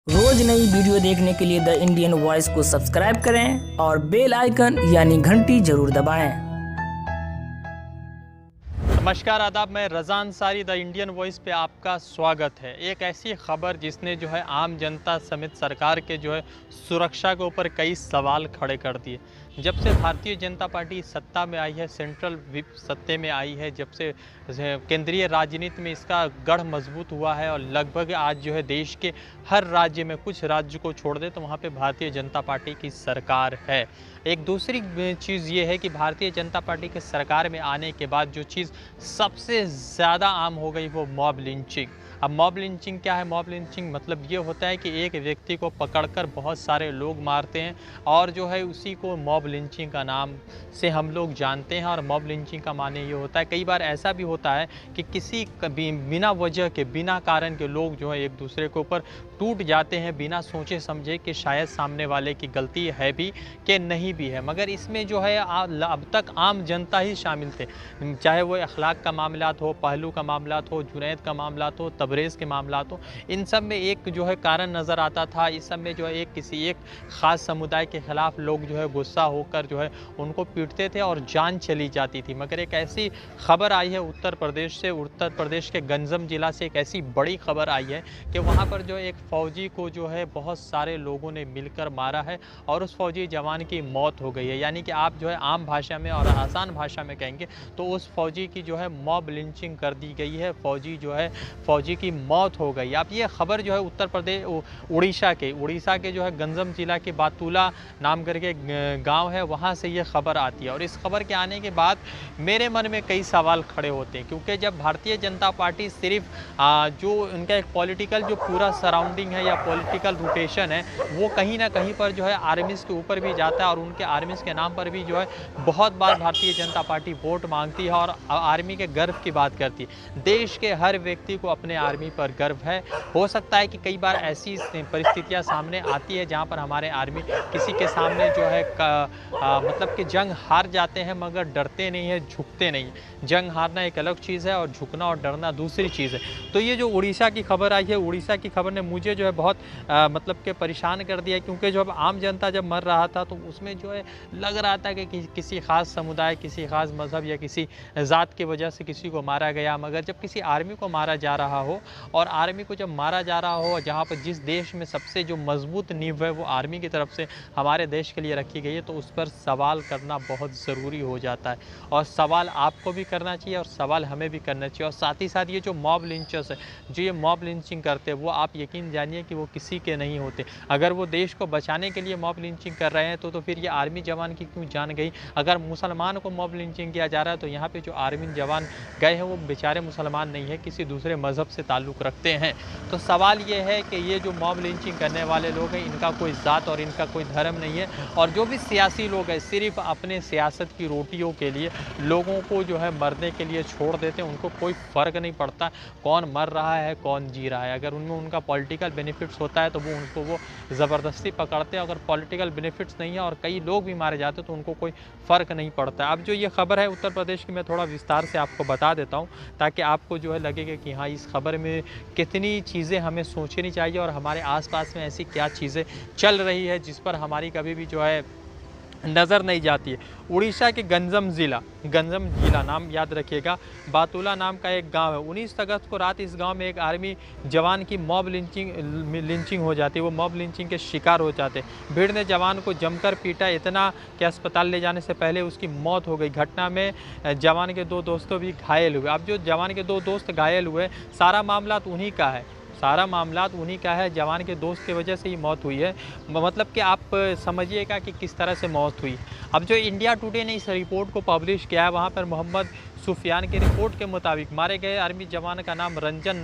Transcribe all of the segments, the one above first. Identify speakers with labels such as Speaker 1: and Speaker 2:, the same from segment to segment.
Speaker 1: रोज नई वीडियो देखने के लिए द इंडियन वॉइस को सब्सक्राइब करें और बेल आइकन यानी घंटी जरूर दबाएं।
Speaker 2: नमस्कार आदाब, मैं Raza Ansari the Indian voice पे आपका स्वागत है। एक ऐसी खबर जिसने जो है आम जनता समेत सरकार के जो है सुरक्षा के ऊपर कई सवाल खड़े कर दिए। जब से भारतीय जनता पार्टी सत्ता में आई है, सेंट्रल सत्ते में आई है, जब से केंद्रीय राजनीति में इसका गढ़ मजबूत हुआ है और लगभग आज जो है देश के हर राज्य में, कुछ राज्य को छोड़ दे तो वहाँ पे भारतीय जनता पार्टी की सरकार है। एक दूसरी चीज़ ये है कि भारतीय जनता पार्टी के सरकार में आने के बाद जो चीज़ सबसे ज़्यादा आम हो गई वो मॉब लिंचिंग। अब मॉब लिंचिंग क्या है? मॉब लिंचिंग मतलब ये होता है कि एक व्यक्ति को पकड़कर बहुत सारे लोग मारते हैं और जो है उसी को मॉब लिंचिंग का नाम से हम लोग जानते हैं। और मॉब लिंचिंग का माने ये होता है, कई बार ऐसा भी होता है कि किसी बिना वजह के, बिना कारण के लोग जो है एक दूसरे के ऊपर टूट जाते हैं बिना सोचे समझे कि शायद सामने वाले की गलती है भी कि नहीं भी है। मगर इसमें जो है अब तक आम जनता ही शामिल थे, चाहे वो अखलाक का मामला हो, पहलू का मामला हो, जुनैद का मामला हो, तबरेज़ के मामला हो, इन सब में एक जो है कारण नज़र आता था। इस सब में जो है किसी एक ख़ास समुदाय के ख़िलाफ़ लोग जो है गुस्सा होकर जो है उनको पीटते थे और जान चली जाती थी। मगर एक ऐसी खबर आई है उत्तर प्रदेश के गंजम ज़िला से एक ऐसी बड़ी खबर आई है कि वहाँ पर जो एक फ़ौजी को जो है बहुत सारे लोगों ने मिलकर मारा है और उस फ़ौजी जवान की मौत हो गई है। यानी कि आप जो है आम भाषा में और आसान भाषा में कहेंगे तो उस फ़ौजी की जो है मॉब लिंचिंग कर दी गई है, फ़ौजी की मौत हो गई। अब ये खबर जो है उत्तर प्रदेश उड़ीसा के जो है गंजम ज़िला के बातूला नाम करके गांव है, वहां से ये खबर आती है। और इस खबर के आने के बाद मेरे मन में कई सवाल खड़े होते हैं, क्योंकि जब भारतीय जनता पार्टी सिर्फ जो उनका एक पॉलिटिकल जो पूरा सराउंडिंग है या पॉलिटिकल रोटेशन है वो कहीं ना कहीं पर जो है आर्मीज़ के ऊपर भी जाता है और उनके आर्मीज़ के नाम पर भी जो है बहुत बार भारतीय जनता पार्टी वोट मांगती है और आर्मी के गर्व की बात करती है। देश के हर व्यक्ति को अपने आर्मी पर गर्व है। हो सकता है कि कई बार ऐसी परिस्थितियां सामने आती है जहां पर हमारे आर्मी किसी के सामने जो है मतलब कि जंग हार जाते हैं मगर डरते नहीं है, झुकते नहीं। जंग हारना एक अलग चीज़ है और झुकना और डरना दूसरी चीज़ है। तो ये जो उड़ीसा की खबर आई है, उड़ीसा की खबर ने मुझे जो है बहुत मतलब कि परेशान कर दिया, क्योंकि जब आम जनता जब मर रहा था तो उसमें जो है लग रहा था कि किसी ख़ास समुदाय, किसी ख़ास मज़हब या किसी ज़ात की वजह से किसी को मारा गया। मगर जब किसी आर्मी को मारा जा रहा हो और आर्मी को जब मारा जा रहा हो जहाँ पर जिस देश में सबसे जो मजबूत नींव है वो आर्मी की तरफ से हमारे देश के लिए रखी गई है, तो उस पर सवाल करना बहुत ज़रूरी हो जाता है। और सवाल आपको भी करना चाहिए और सवाल हमें भी करना चाहिए। और साथ ही साथ ये जो मॉब लिंचर्स है, जो ये मॉब लिंचिंग करते हैं, वो आप यकीन जानिए कि वो किसी के नहीं होते। अगर वो देश को बचाने के लिए मॉब लिंचिंग कर रहे हैं तो फिर ये आर्मी जवान की क्यों जान गई? अगर मुसलमान को मॉब लिंचिंग किया जा रहा है तो यहाँ पे जो आर्मी जवान गए हैं वो बेचारे मुसलमान नहीं है, किसी दूसरे मज़हब से ताल्लुक़ रखते हैं। तो सवाल ये है कि ये जो मॉब लिंचिंग करने वाले लोग हैं इनका कोई ज़ात और इनका कोई धर्म नहीं है। और जो भी सियासी लोग हैं सिर्फ अपने सियासत की रोटियों के लिए लोगों को जो है मरने के लिए छोड़ देते हैं। उनको कोई फ़र्क नहीं पड़ता कौन मर रहा है कौन जी रहा है। अगर उनमें उनका पॉलिटिकल बेनिफिट्स होता है तो वो ज़बरदस्ती पकड़ते हैं। अगर पॉलिटिकल बेनिफिट्स नहीं है और कई लोग भी मारे जाते हैं तो उनको कोई फ़र्क नहीं पड़ता। अब जो ये खबर है उत्तर प्रदेश की, मैं थोड़ा विस्तार से आपको बता देता हूँ ताकि आपको जो है लगेगा कि हाँ इस खबर में कितनी चीज़ें हमें सोचनी चाहिए और हमारे आसपास में ऐसी क्या चीज़ें चल रही है जिस पर हमारी कभी भी जो है नज़र नहीं जाती है। उड़ीसा के गंजम ज़िला नाम याद रखिएगा, बातूला नाम का एक गांव है। 19 अगस्त को रात इस गांव में एक आर्मी जवान की मॉब लिंचिंग हो जाती है। वो मॉब लिंचिंग के शिकार हो जाते हैं। भीड़ ने जवान को जमकर पीटा, इतना कि अस्पताल ले जाने से पहले उसकी मौत हो गई। घटना में जवान के 2 दोस्तों भी घायल हुए। अब जो जवान के 2 दोस्त घायल हुए, सारा मामला तो उन्हीं का है। जवान के दोस्त की वजह से ही मौत हुई है। मतलब कि आप समझिएगा कि किस तरह से मौत हुई। अब जो इंडिया टुडे ने इस रिपोर्ट को पब्लिश किया है, वहाँ पर मोहम्मद सुफियान की रिपोर्ट के मुताबिक मारे गए आर्मी जवान का नाम रंजन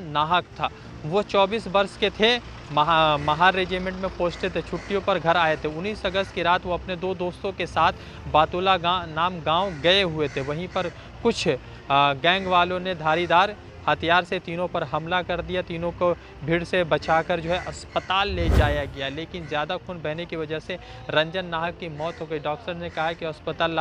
Speaker 2: नाहक था। वो 24 वर्ष के थे, महार रेजिमेंट में पोस्टेड थे, छुट्टियों पर घर आए थे। 19 अगस्त की रात वो अपने 2 दोस्तों के साथ बातूला नाम गाँव गए हुए थे। वहीं पर कुछ गैंग वालों ने धारीदार हथियार से तीनों पर हमला कर दिया। तीनों को भीड़ से बचाकर जो है अस्पताल ले जाया गया, लेकिन ज़्यादा खून बहने की वजह से रंजन नाहक की मौत हो गई। डॉक्टर ने कहा कि अस्पताल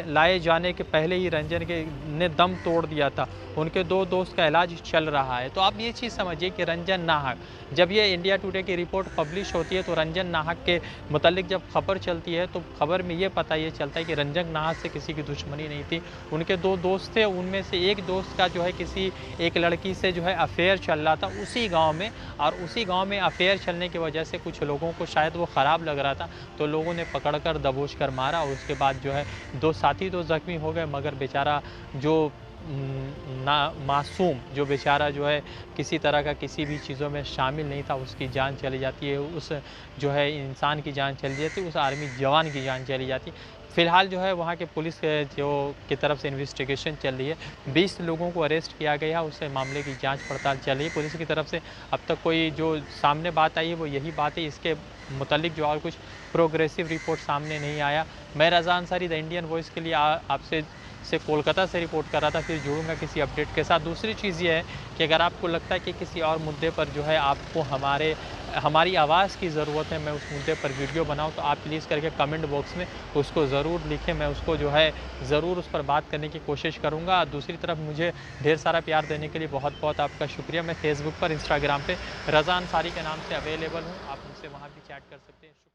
Speaker 2: लाए जाने के पहले ही रंजन ने दम तोड़ दिया था। उनके 2 दोस्त का इलाज चल रहा है। तो आप ये चीज़ समझिए कि रंजन नाहक, जब ये इंडिया टुडे की रिपोर्ट पब्लिश होती है तो रंजन नाहक के मुतालिक जब खबर चलती है तो खबर में ये पता ये चलता है कि रंजन नाहक से किसी की दुश्मनी नहीं थी। उनके 2 दोस्त थे, उनमें से एक दोस्त का जो है किसी एक लड़की से जो है अफेयर चल रहा था उसी गांव में, और उसी गांव में अफेयर चलने की वजह से कुछ लोगों को शायद वो ख़राब लग रहा था, तो लोगों ने पकड़कर दबोच कर मारा। और उसके बाद जो है 2 साथी तो ज़ख्मी हो गए, मगर बेचारा जो मासूम, जो बेचारा जो है किसी तरह का किसी भी चीज़ों में शामिल नहीं था, उसकी जान चली जाती है। उस जो है इंसान की जान चली जाती है, उस आर्मी जवान की जान चली जाती है। फ़िलहाल जो है वहाँ के पुलिस के की तरफ से इन्वेस्टिगेशन चल रही है। 20 लोगों को अरेस्ट किया गया, उससे मामले की जांच पड़ताल चल रही है पुलिस की तरफ से। अब तक कोई जो सामने बात आई है वो यही बात है, इसके मुतालिक जो और कुछ प्रोग्रेसिव रिपोर्ट सामने नहीं आया। मैं Raza Ansari the Indian voice के लिए आपसे कोलकाता से रिपोर्ट कर रहा था। फिर जुड़ूंगा किसी अपडेट के साथ। दूसरी चीज़ ये है कि अगर आपको लगता है कि किसी और मुद्दे पर जो है आपको हमारी आवाज़ की ज़रूरत है, मैं उस मुद्दे पर वीडियो बनाऊं, तो आप प्लीज़ करके कमेंट बॉक्स में उसको ज़रूर लिखें। मैं उसको जो है ज़रूर उस पर बात करने की कोशिश करूंगा। दूसरी तरफ मुझे ढेर सारा प्यार देने के लिए बहुत बहुत आपका शुक्रिया। मैं फेसबुक पर, इंस्टाग्राम पे रज़ा अंसारी के नाम से अवेलेबल हूँ, आप मुझसे वहाँ भी चैट कर सकते हैं।